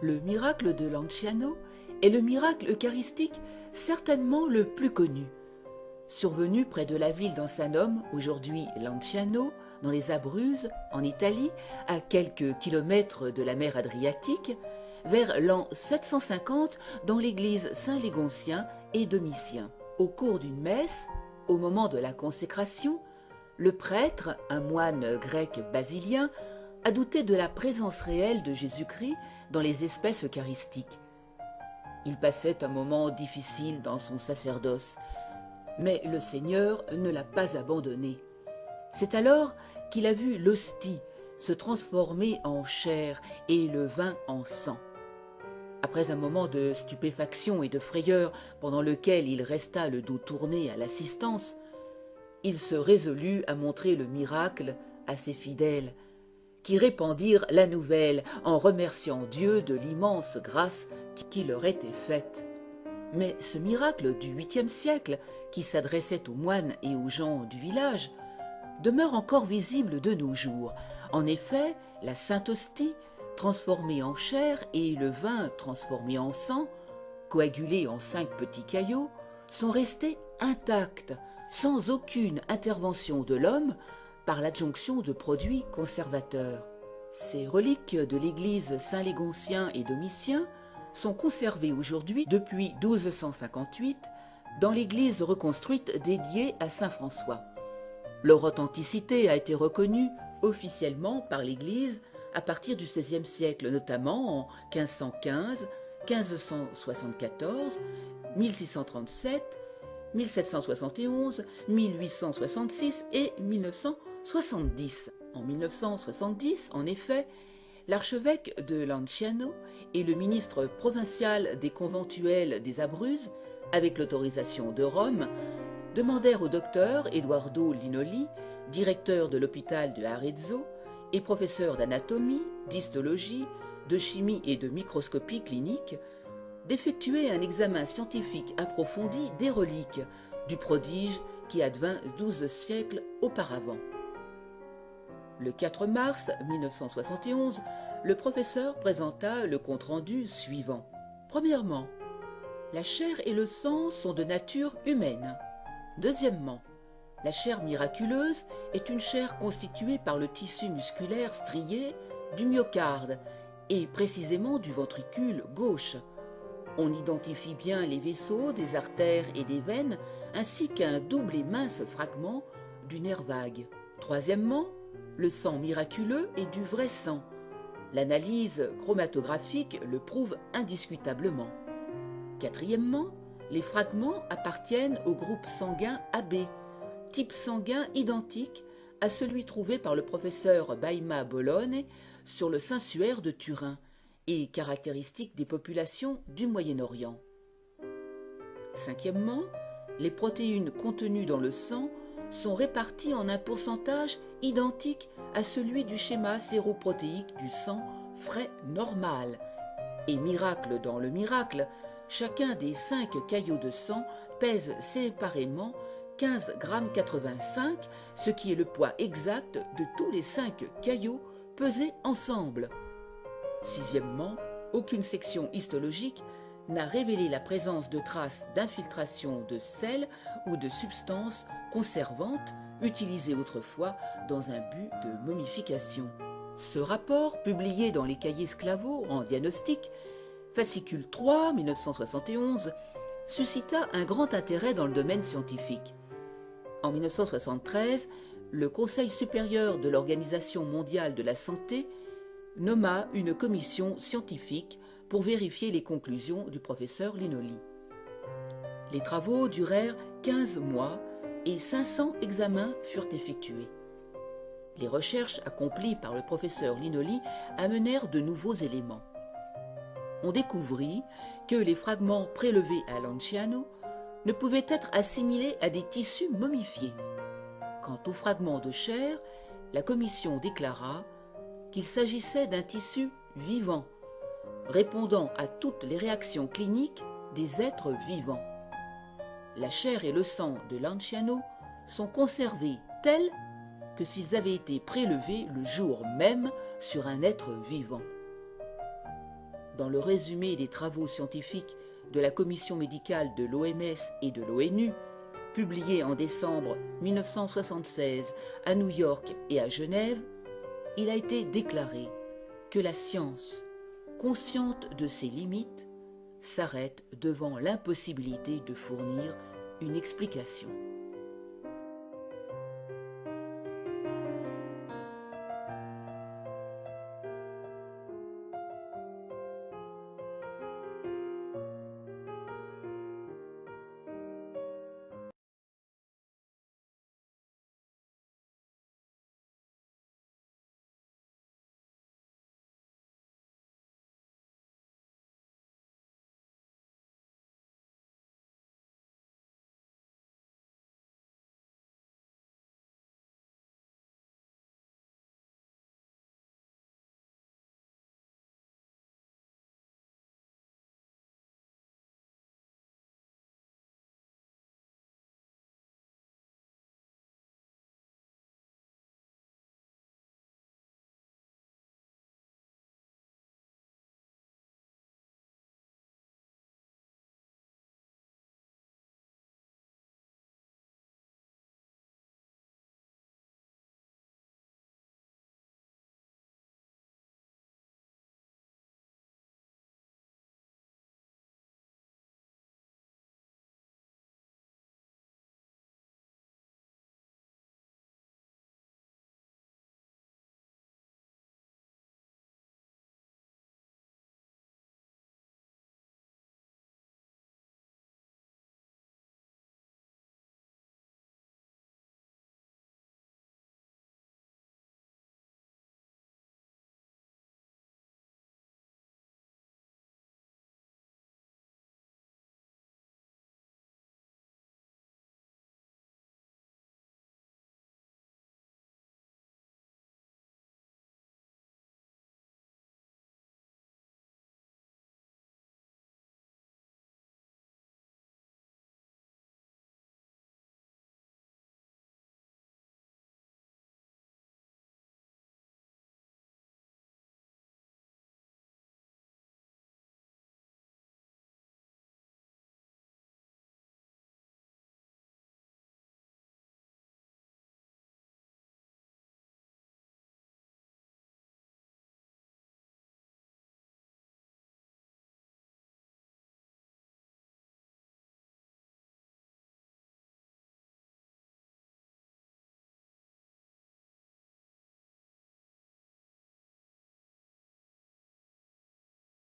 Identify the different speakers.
Speaker 1: Le miracle de Lanciano est le miracle eucharistique certainement le plus connu. Survenu près de la ville d'Ansanum, aujourd'hui Lanciano, dans les Abruzzes, en Italie, à quelques kilomètres de la mer Adriatique, vers l'an 750 dans l'église Saint-Légontien et Domitien. Au cours d'une messe, au moment de la consécration, le prêtre, un moine grec basilien, a douté de la présence réelle de Jésus-Christ dans les espèces eucharistiques. Il passait un moment difficile dans son sacerdoce, mais le Seigneur ne l'a pas abandonné. C'est alors qu'il a vu l'hostie se transformer en chair et le vin en sang. Après un moment de stupéfaction et de frayeur pendant lequel il resta le dos tourné à l'assistance, il se résolut à montrer le miracle à ses fidèles, qui répandirent la nouvelle en remerciant Dieu de l'immense grâce qui leur était faite. Mais ce miracle du 8e siècle, qui s'adressait aux moines et aux gens du village, demeure encore visible de nos jours. En effet, la Sainte Hostie, transformée en chair, et le vin transformé en sang, coagulés en 5 petits caillots, sont restés intacts, sans aucune intervention de l'homme, par l'adjonction de produits conservateurs. Ces reliques de l'église Saint-Légontien et Domitien sont conservées aujourd'hui depuis 1258 dans l'église reconstruite dédiée à saint François. Leur authenticité a été reconnue officiellement par l'église à partir du XVIe siècle, notamment en 1515, 1574, 1637, 1771, 1866 et 1970. En 1970, en effet, l'archevêque de Lanciano et le ministre provincial des conventuels des Abruzzes, avec l'autorisation de Rome, demandèrent au docteur Eduardo Linoli, directeur de l'hôpital de Arezzo et professeur d'anatomie, d'histologie, de chimie et de microscopie clinique, d'effectuer un examen scientifique approfondi des reliques du prodige qui advint 12 siècles auparavant. Le 4 mars 1971, le professeur présenta le compte-rendu suivant. Premièrement, la chair et le sang sont de nature humaine. Deuxièmement, la chair miraculeuse est une chair constituée par le tissu musculaire strié du myocarde et précisément du ventricule gauche. On identifie bien les vaisseaux, des artères et des veines, ainsi qu'un double et mince fragment du nerf vague. Troisièmement, le sang miraculeux est du vrai sang. L'analyse chromatographique le prouve indiscutablement. Quatrièmement, les fragments appartiennent au groupe sanguin AB, type sanguin identique à celui trouvé par le professeur Baima Bologna sur le Saint-Suaire de Turin et caractéristique des populations du Moyen-Orient. Cinquièmement, les protéines contenues dans le sang sont réparties en un pourcentage identique à celui du schéma séroprotéique du sang frais normal. Et miracle dans le miracle, chacun des 5 caillots de sang pèse séparément 15,85 g, ce qui est le poids exact de tous les 5 caillots pesés ensemble. Sixièmement, aucune section histologique n'a révélé la présence de traces d'infiltration de sel ou de substances conservantes utilisées autrefois dans un but de momification. Ce rapport, publié dans les cahiers Sclavo en diagnostic, fascicule 3, 1971, suscita un grand intérêt dans le domaine scientifique. En 1973, le Conseil supérieur de l'Organisation mondiale de la santé nomma une commission scientifique pour vérifier les conclusions du professeur Linoli. Les travaux durèrent 15 mois et 500 examens furent effectués. Les recherches accomplies par le professeur Linoli amenèrent de nouveaux éléments. On découvrit que les fragments prélevés à Lanciano ne pouvaient être assimilés à des tissus momifiés. Quant aux fragments de chair, la commission déclara qu'il s'agissait d'un tissu vivant, répondant à toutes les réactions cliniques des êtres vivants. La chair et le sang de Lanciano sont conservés tels que s'ils avaient été prélevés le jour même sur un être vivant. dans le résumé des travaux scientifiques de la commission médicale de l'OMS et de l'ONU, publié en décembre 1976 à New York et à Genève, il a été déclaré que la science, consciente de ses limites, s'arrête devant l'impossibilité de fournir une explication.